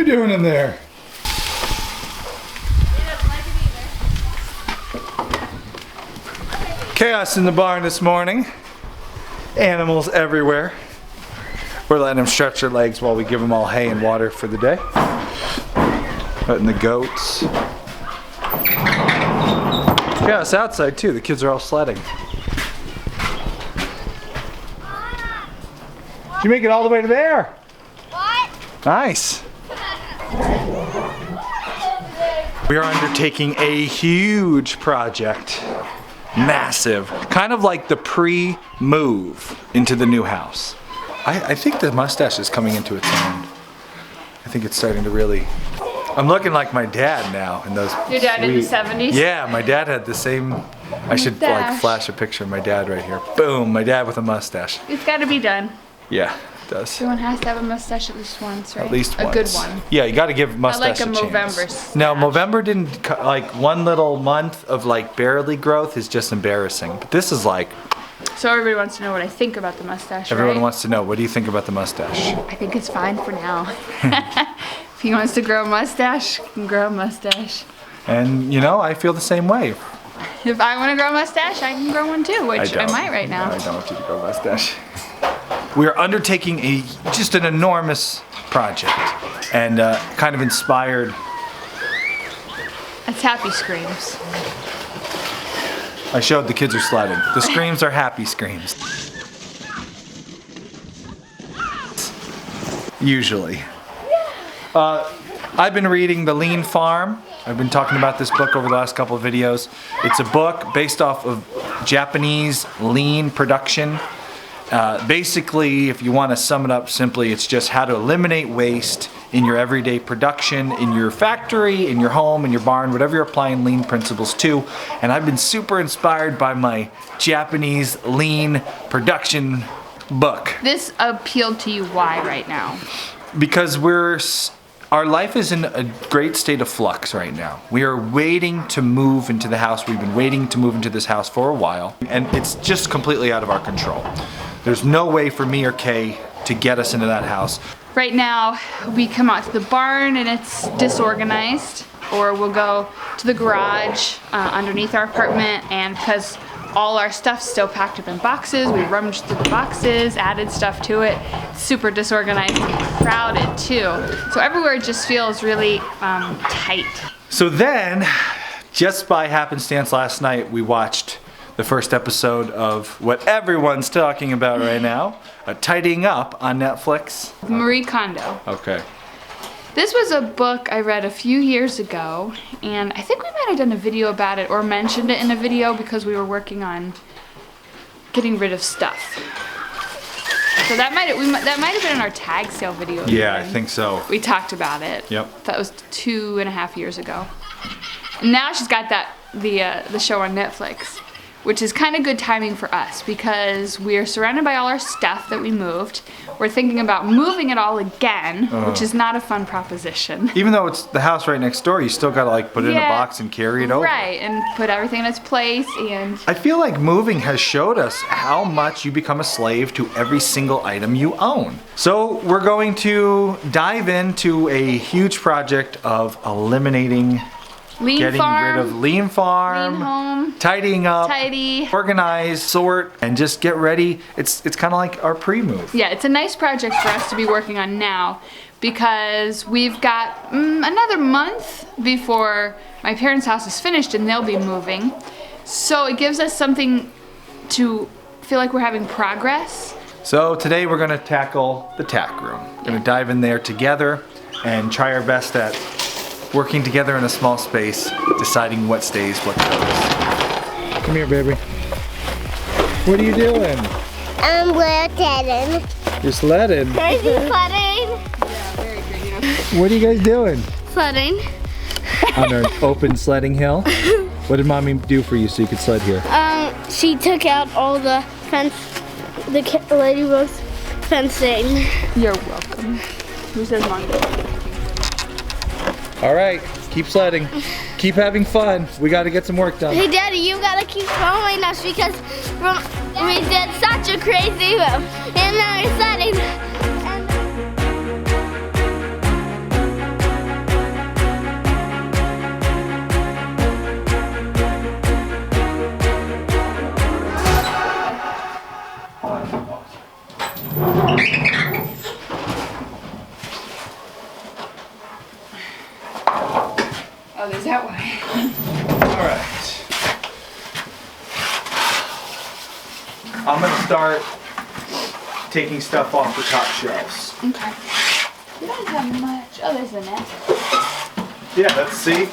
you doing in there? Chaos in the barn this morning. Animals everywhere. We're letting them stretch their legs while we give them all hay and water for the day. Letting the goats. Chaos outside too. The kids are all sledding. Did you make it all the way to there? What? Nice. We are undertaking a huge project. Massive. Kind of like the pre-move into the new house. I think the mustache is coming into its own. I think it's starting to really... I'm looking like my dad now in those... Your dad in the 70s? Yeah, my dad had the same... I should like flash a picture of my dad right here. Boom, my dad with a mustache. It's got to be done. Yeah, it does. Everyone has to have a mustache at least once, right? At least once. A good one. Yeah, you got to give mustache I like a chance. Movember No, stash. Movember didn't, like one little month of like barely growth is just embarrassing. But this is like... So everybody wants to know what I think about the mustache, Everyone right? wants to know, what do you think about the mustache? I think it's fine for now. If he wants to grow a mustache, he can grow a mustache. And you know, I feel the same way. If I want to grow a mustache, I can grow one too, which I don't. might right now. No, I don't want you to grow a mustache. We are undertaking just an enormous project and kind of inspired. That's happy screams. I showed the kids are sledding. The screams are happy screams. Usually. I've been reading The Lean Farm. I've been talking about this book over the last couple of videos. It's a book based off of Japanese lean production. Basically, if you want to sum it up simply, it's just how to eliminate waste in your everyday production, in your factory, in your home, in your barn, whatever you're applying lean principles to. And I've been super inspired by my Japanese lean production book. This appealed to you why right now? Because our life is in a great state of flux right now. We are waiting to move into the house. We've been waiting to move into this house for a while, and it's just completely out of our control. There's no way for me or Kay to get us into that house. Right now, we come out to the barn and it's disorganized, or we'll go to the garage underneath our apartment, and because all our stuff's still packed up in boxes, we rummaged through the boxes, added stuff to it. Super disorganized and crowded too. So everywhere just feels really tight. So then, just by happenstance last night, we watched the first episode of what everyone's talking about right now, Tidying Up on Netflix. Marie Kondo. Okay. This was a book I read a few years ago, and I think we might have done a video about it or mentioned it in a video because we were working on getting rid of stuff. So that might have been in our tag sale video. Yeah, I even. think so. We talked about it. Yep. That was 2.5 years ago. And now she's got the show on Netflix, which is kind of good timing for us because we are surrounded by all our stuff that we moved. We're thinking about moving it all again, which is not a fun proposition. Even though it's the house right next door, you still gotta like put it in a box and carry it over. Right, and put everything in its place. And I feel like moving has showed us how much you become a slave to every single item you own. So we're going to dive into a huge project of eliminating, getting rid of Lean Farm, Lean Home, tidying up, tidy, organize, sort, and just get ready. It's kind of like our pre-move. Yeah, it's a nice project for us to be working on now because we've got another month before my parents' house is finished and they'll be moving. So it gives us something to feel like we're having progress. So today we're gonna tackle the tack room. We're gonna dive in there together and try our best at working together in a small space, deciding what stays, what goes. Come here, baby. What are you doing? I'm sledding. You're sledding? Crazy sledding. Yeah, very good. What are you guys doing? Sledding. On an open sledding hill? What did mommy do for you so you could sled here? She took out all the fence, the ladybug's fencing. You're welcome. Who says mom? All right, keep sledding. Keep having fun. We got to get some work done. Hey, Daddy, you gotta keep following us because we did such a crazy move. And now we're sledding. start taking stuff off the top shelves. Okay. You don't have much. Oh, there's the net. Yeah, let's see.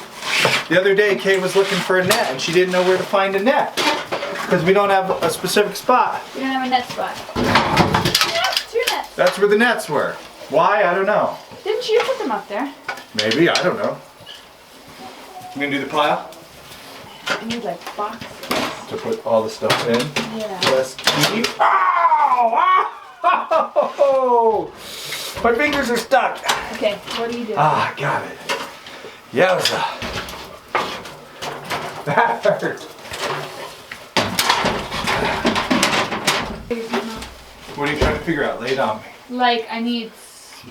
The other day, Kay was looking for a net, and she didn't know where to find a net because we don't have a specific spot. We don't have a net spot. Yeah, 2 nets. That's where the nets were. Why? I don't know. Didn't you put them up there? Maybe, I don't know. You gonna do the pile? I need like boxes. To put all the stuff in. Yeah. Let's keep. Ow! Ow! My fingers are stuck. Okay, what do you do? Ah, got it. Yowza. That hurt. What are you trying to figure out? Lay it on me. Like, I need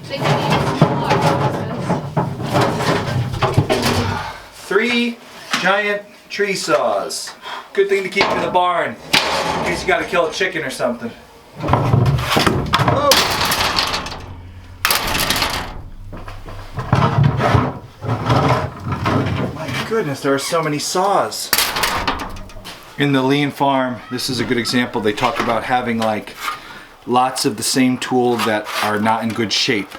smaller boxes. 3 giant tree saws. Good thing to keep in the barn in case you gotta kill a chicken or something. Oh. My goodness, there are so many saws. In the Lean Farm, this is a good example. They talk about having like lots of the same tool that are not in good shape.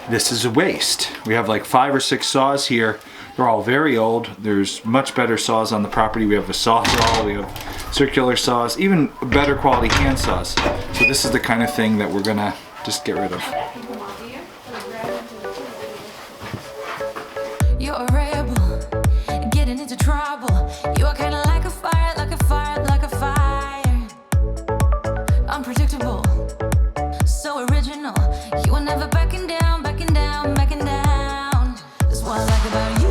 This is a waste. We have like 5 or 6 saws here. They're all very old. There's much better saws on the property. We have a Sawzall, we have circular saws, even better quality hand saws. So this is the kind of thing that we're gonna just get rid of. You're a rebel, getting into trouble. You are kinda like a fire, like a fire, like a fire. Unpredictable, so original. You are never backing down, backing down, backing down. That's what I like about you.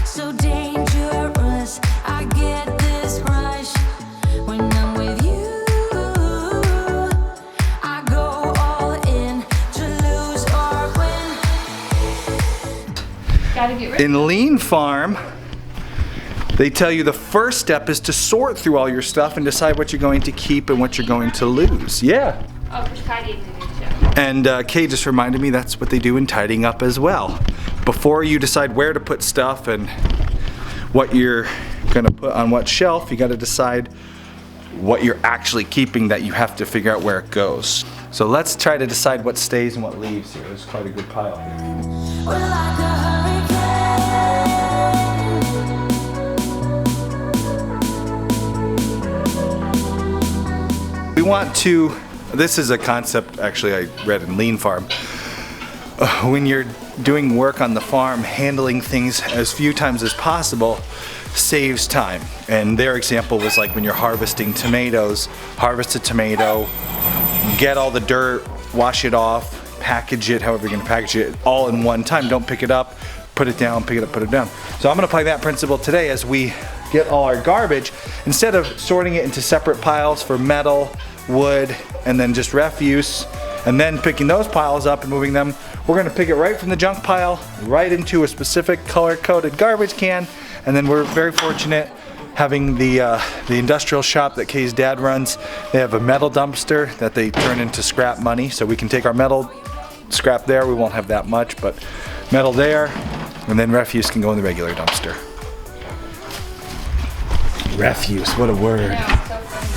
So dangerous, I get this rush when I'm with you. I go all in to lose or win. Gotta get rid of In Lean Farm, they tell you the first step is to sort through all your stuff and decide what you're going to keep and what you're going to lose. Yeah. Oh, for tidying to do too. And Kay just reminded me that's what they do in tidying up as well. Before you decide where to put stuff and what you're gonna put on what shelf, you gotta decide what you're actually keeping that you have to figure out where it goes. So let's try to decide what stays and what leaves here. There's quite a good pile here. We're like a hurricane. We want to, this is a concept actually I read in Lean Farm. When you're doing work on the farm, handling things as few times as possible saves time. And their example was like when you're harvesting tomatoes, harvest a tomato, get all the dirt, wash it off, package it, however you're gonna package it, all in one time. Don't pick it up, put it down, pick it up, put it down. So I'm gonna apply that principle today as we get all our garbage. Instead of sorting it into separate piles for metal, wood, and then just refuse, and then picking those piles up and moving them, we're gonna pick it right from the junk pile, right into a specific color-coded garbage can, and then we're very fortunate having the industrial shop that Kay's dad runs. They have a metal dumpster that they turn into scrap money, so we can take our metal scrap there. We won't have that much, but metal there, and then refuse can go in the regular dumpster. Refuse, what a word. Yeah, so funny.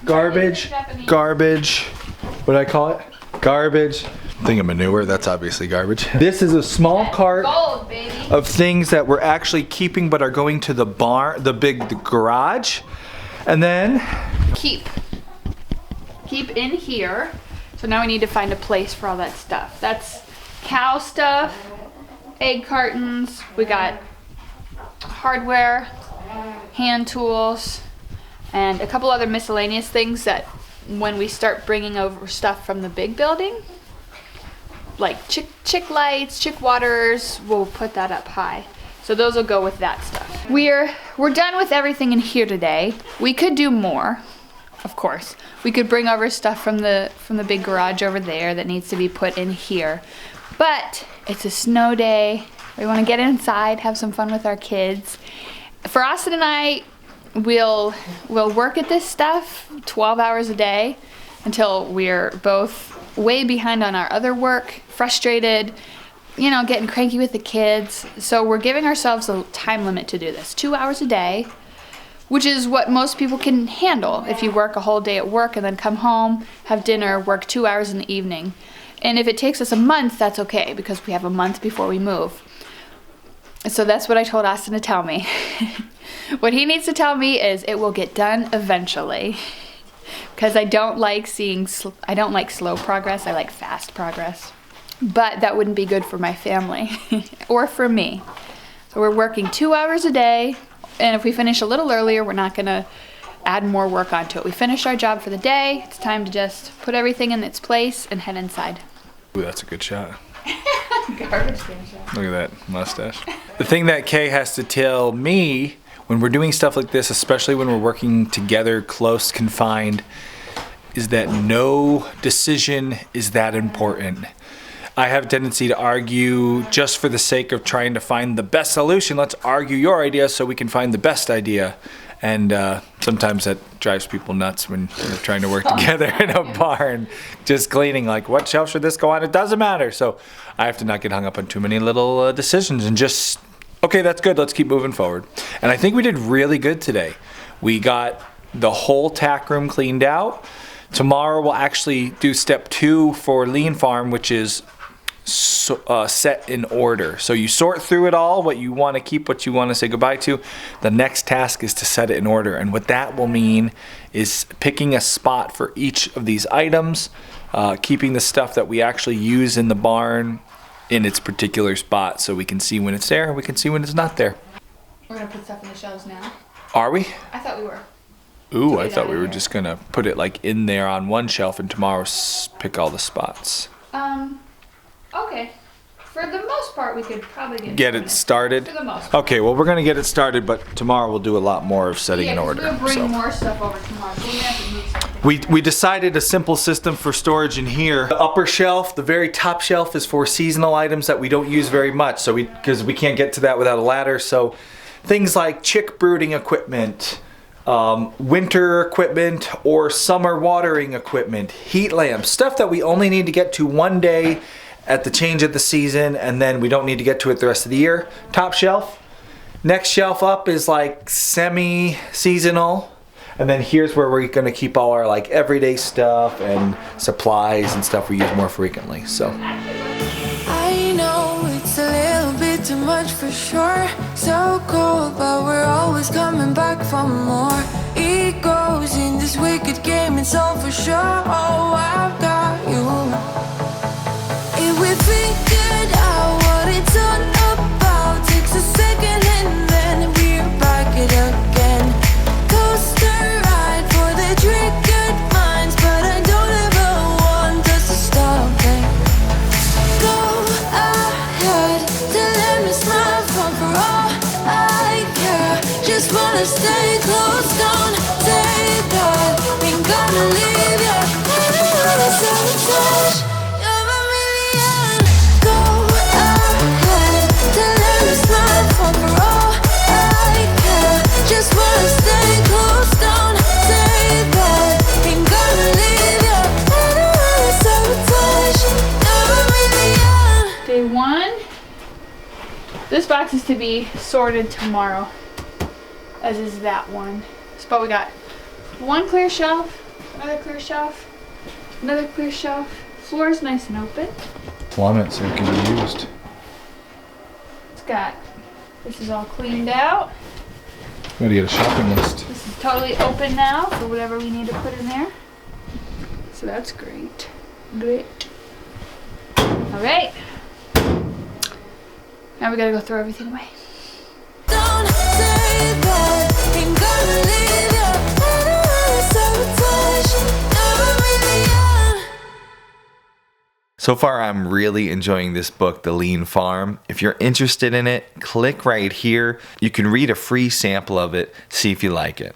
Garbage, garbage, what do I call it? Garbage. Thing of manure, that's obviously garbage. This is a small cart Gold, baby. of things that we're actually keeping but are going to the barn, the garage. And then, Keep in here. So now we need to find a place for all that stuff. That's cow stuff, egg cartons, we got hardware, hand tools, and a couple other miscellaneous things that when we start bringing over stuff from the big building, like chick lights, chick waters, we'll put that up high. So those will go with that stuff. We're done with everything in here today. We could do more, of course. We could bring over stuff from the big garage over there that needs to be put in here. But it's a snow day. We want to get inside, have some fun with our kids. For Austin and I, we'll work at this stuff 12 hours a day until we're both way behind on our other work, frustrated, you know, getting cranky with the kids. So we're giving ourselves a time limit to do this, 2 hours a day, which is what most people can handle if you work a whole day at work and then come home, have dinner, work 2 hours in the evening. And if it takes us a month, that's okay, because we have a month before we move. So that's what I told Austin to tell me. What he needs to tell me is it will get done eventually. Because I don't like slow progress, I like fast progress. But that wouldn't be good for my family or for me. So we're working 2 hours a day, and if we finish a little earlier, we're not gonna add more work onto it. We finished our job for the day. It's time to just put everything in its place and head inside. Ooh, that's a good shot. Garbage can shot. Look at that mustache. The thing that Kay has to tell me when we're doing stuff like this, especially when we're working together, close, confined, is that no decision is that important. I have a tendency to argue just for the sake of trying to find the best solution. Let's argue your idea so we can find the best idea. And sometimes that drives people nuts when they're trying to work together in a barn, just cleaning, like, what shelf should this go on? It doesn't matter. So I have to not get hung up on too many little decisions and just, okay, that's good. Let's keep moving forward. And I think we did really good today. We got the whole tack room cleaned out. Tomorrow we'll actually do step 2 for Lean Farm, which is set in order. So you sort through it all, what you want to keep, what you want to say goodbye to. The next task is to set it in order. And what that will mean is picking a spot for each of these items, keeping the stuff that we actually use in the barn in its particular spot so we can see when it's there and we can see when it's not there. We're gonna put stuff in the shelves now. Are we? I thought we were. Ooh, I thought we were just gonna put it like in there on one shelf and tomorrow pick all the spots. Okay. For the most part, we could probably Get it started? For the most part. Okay, well, we're gonna get it started, but tomorrow we'll do a lot more of setting in Yeah, 'cause order. we'll bring so. more stuff over tomorrow, so we may have to move something. We decided a simple system for storage in here. The upper shelf, the very top shelf, is for seasonal items that we don't use very much, so because we can't get to that without a ladder. So things like chick brooding equipment, winter equipment, or summer watering equipment, heat lamps, stuff that we only need to get to one day at the change of the season, and then we don't need to get to it the rest of the year. Top shelf. Next shelf up is like semi-seasonal. And then here's where we're gonna keep all our like everyday stuff and supplies and stuff we use more frequently. So I know it's a little bit too much for sure. So cold, but we're always coming back for more. Egos in this wicked game, it's all for sure. Oh, I've got you. If we figured out what it's all about, takes a second and then we're back it again. Coaster ride for the triggered minds, but I don't ever want us to stop it. Go ahead, tell me it's not fun for all I care. Just wanna stay close, don't say that. Ain't gonna leave ya. I don't wanna sabotage. You're a million. Go ahead, tell me it's not fun for all I care. Just wanna stay close, don't say that. Ain't gonna leave ya. I don't wanna sabotage. You're a million. Day 1. This box is to be sorted tomorrow, as is that one. But we got one clear shelf, another clear shelf, another clear shelf. Floor is nice and open. plummets that can be used. It's got, this is all cleaned out. Gotta get a shopping list. This is totally open now for whatever we need to put in there. So that's great. Great. All right. Now we gotta go throw everything away. Don't say that, ain't gonna leave ya. I don't wanna sabotage, never really So far, I'm really enjoying this book, The Lean Farm. If you're interested in it, click right here. You can read a free sample of it, see if you like it.